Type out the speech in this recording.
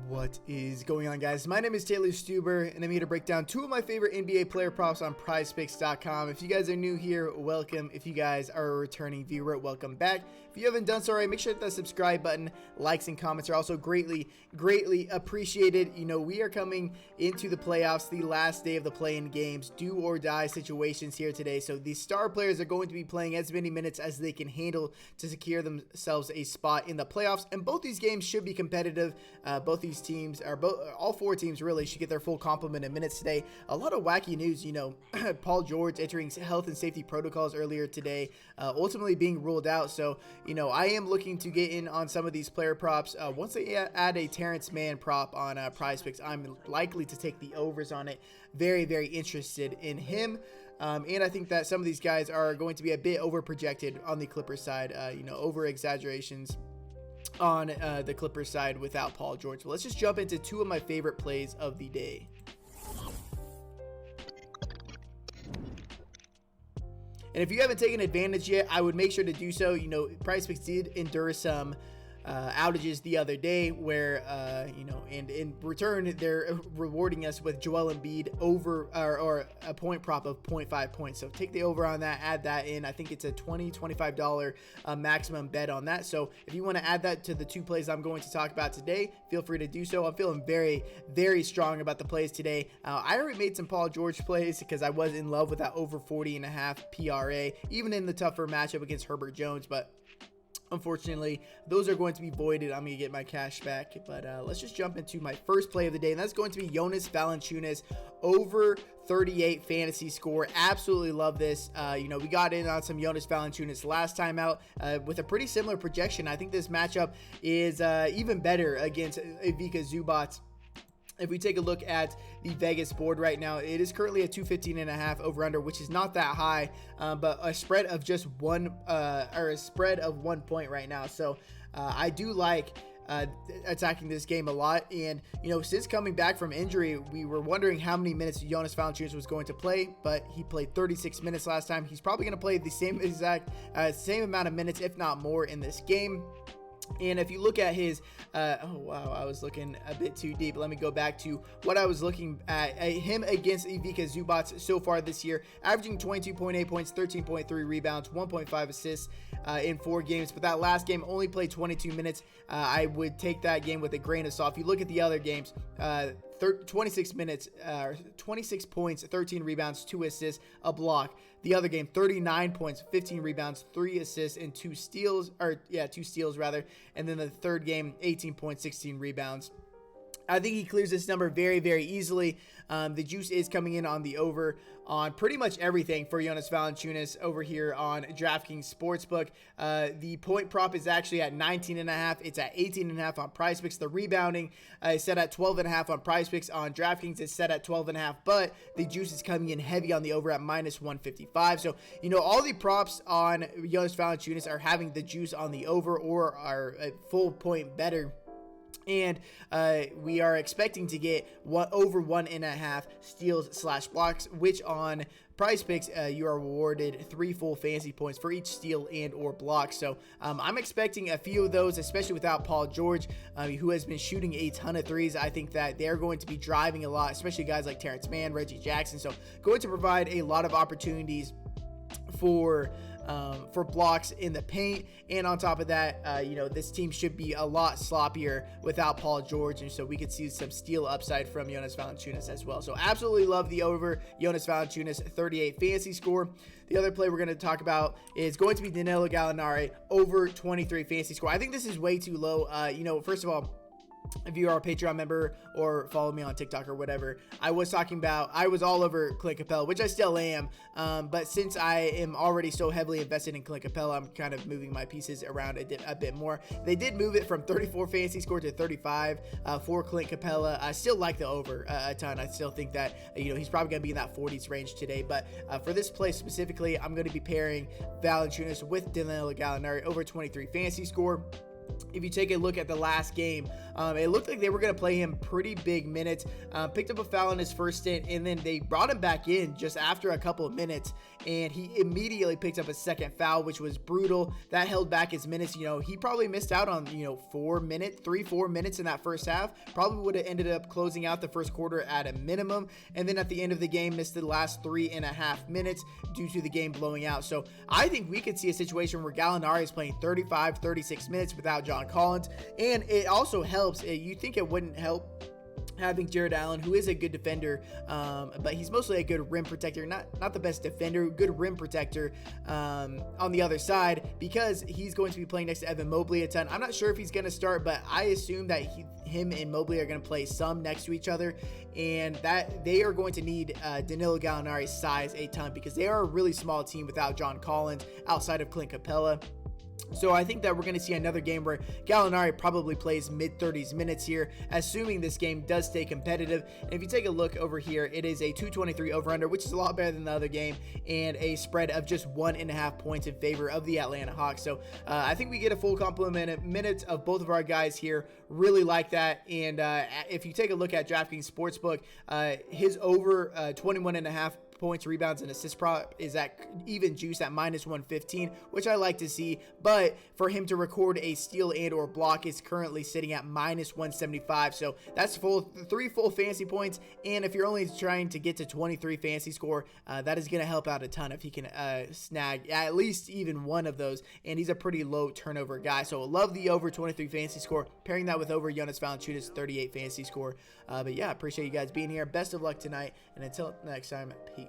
What is going on, guys? My name is Taylor Stuber, and I'm here to break down two of my favorite NBA player props on Prizepicks.com. If you guys are new here, welcome. If you guys are a returning viewer, welcome back. If you haven't done so already, make sure to hit that subscribe button. Likes and comments are also greatly appreciated. You know, we are coming into the playoffs, the last day of the play-in games, do or die situations here today. So the star players are going to be playing as many minutes as they can handle to secure themselves a spot in the playoffs, and both these games should be competitive. Both these teams, or all four teams really, should get their full complement of minutes today. A lot of wacky news, you know, Paul George entering health and safety protocols earlier today, ultimately being ruled out. So, you know, I am looking to get in on some of these player props. Once they add a Terrence Mann prop on Prizepicks, I'm likely to take the overs on it. Very interested in him. And I think that some of these guys are going to be a bit over projected on the Clippers side, you know, over exaggerations on the Clippers side without Paul George. But let's just jump into two of my favorite plays of the day. And if you haven't taken advantage yet, I would make sure to do so. You know, Prizepicks did endure some outages the other day where, you know, and in return, they're rewarding us with Joel Embiid over or a point prop of 0.5 points. So take the over on that, add that in. I think it's a $25 maximum bet on that. So if you want to add that to the two plays I'm going to talk about today, feel free to do so. I'm feeling very strong about the plays today. I already made some Paul George plays because I was in love with that over 40.5 PRA, even in the tougher matchup against Herbert Jones, but unfortunately, those are going to be voided. I'm going to get my cash back. But let's just jump into my first play of the day, and that's going to be Jonas Valanciunas over 38 fantasy score. Absolutely love this. You know, we got in on some Jonas Valanciunas last time out with a pretty similar projection. I think this matchup is even better against Ivica Zubac. If we take a look at the Vegas board right now, it is currently a 215.5 over under, which is not that high, but a spread of just one or a spread of 1 point right now. So I do like attacking this game a lot. And, you know, since coming back from injury, we were wondering how many minutes Jonas Valanciunas was going to play, but he played 36 minutes last time. He's probably going to play the same amount of minutes, if not more, in this game. And if you look at his, oh wow, I was looking a bit too deep. Let me go back to what I was looking at him against Ivica Zubac so far this year, averaging 22.8 points, 13.3 rebounds, 1.5 assists in 4 games. But that last game only played 22 minutes. I would take that game with a grain of salt. If you look at the other games, 26 minutes, 26 points, 13 rebounds, 2 assists, a block. The other game, 39 points, 15 rebounds, 3 assists, and 2 steals, rather. And then the third game, 18 points, 16 rebounds. I think he clears this number very easily. The juice is coming in on the over on pretty much everything for Jonas Valanciunas over here on DraftKings Sportsbook. The point prop is actually at 19.5. It's at 18.5 on Prizepicks. The rebounding is set at 12.5 on Prizepicks. On DraftKings, it's set at 12.5, but the juice is coming in heavy on the over at minus 155. So, you know, all the props on Jonas Valanciunas are having the juice on the over or are a full point better. And we are expecting to get over 1.5 steals / blocks, which on Prizepicks, you are awarded 3 full fantasy points for each steal and or block. So I'm expecting a few of those, especially without Paul George, who has been shooting a ton of threes. I think that they're going to be driving a lot, especially guys like Terrence Mann, Reggie Jackson. So going to provide a lot of opportunities for blocks in the paint. And on top of that, you know, this team should be a lot sloppier without Paul George, and so we could see some steal upside from Jonas Valanciunas as well. So absolutely love the over Jonas Valanciunas 38 fantasy score. The other play we're going to talk about is going to be Danilo Gallinari over 23 fantasy score. I think this is way too low. You know, first of all, if you are a Patreon member or follow me on TikTok or whatever, I was all over Clint Capella, which I still am. But since I am already so heavily invested in Clint Capella, I'm kind of moving my pieces around a bit more. They did move it from 34 fantasy score to 35 for Clint Capella. I still like the over a ton. I still think that, you know, he's probably going to be in that 40s range today. But for this play specifically, I'm going to be pairing Valanciunas with Danilo Gallinari over 23 fantasy score. if you take a look at the last game, it looked like they were going to play him pretty big minutes. Picked up a foul in his first stint, and then they brought him back in just after a couple of minutes, and he immediately picked up a second foul, which was brutal. That held back his minutes. He probably missed out on 4 minutes in that first half. Probably would have ended up closing out the first quarter at a minimum, and then at the end of the game missed the last 3.5 minutes due to the game blowing out. So I think we could see a situation where Gallinari is playing 36 minutes without John Collins, and it also helps. You think it wouldn't help having Jared Allen, who is a good defender, but he's mostly a good rim protector, not the best defender, good rim protector on the other side, because he's going to be playing next to Evan Mobley a ton. I'm not sure if he's going to start, but I assume that him and Mobley are going to play some next to each other, and that they are going to need Danilo Gallinari's size a ton, because they are a really small team without John Collins outside of Clint Capella. So I think that we're going to see another game where Gallinari probably plays mid-30s minutes here, assuming this game does stay competitive. And if you take a look over here, it is a 223 over-under, which is a lot better than the other game, and a spread of just 1.5 points in favor of the Atlanta Hawks. So I think we get a full complement of minutes of both of our guys here. Really like that. And if you take a look at DraftKings Sportsbook, his over 21.5 points, rebounds, and assist prop is at even juice at -115, which I like to see. But for him to record a steal and or block is currently sitting at -175. So that's three full fantasy points. And if you're only trying to get to 23 fantasy score, that is going to help out a ton if he can snag at least even one of those. And he's a pretty low turnover guy. So love the over 23 fantasy score. Pairing that with over Jonas Valanciunas' 38 fantasy score. But yeah, appreciate you guys being here. Best of luck tonight. And until next time, peace.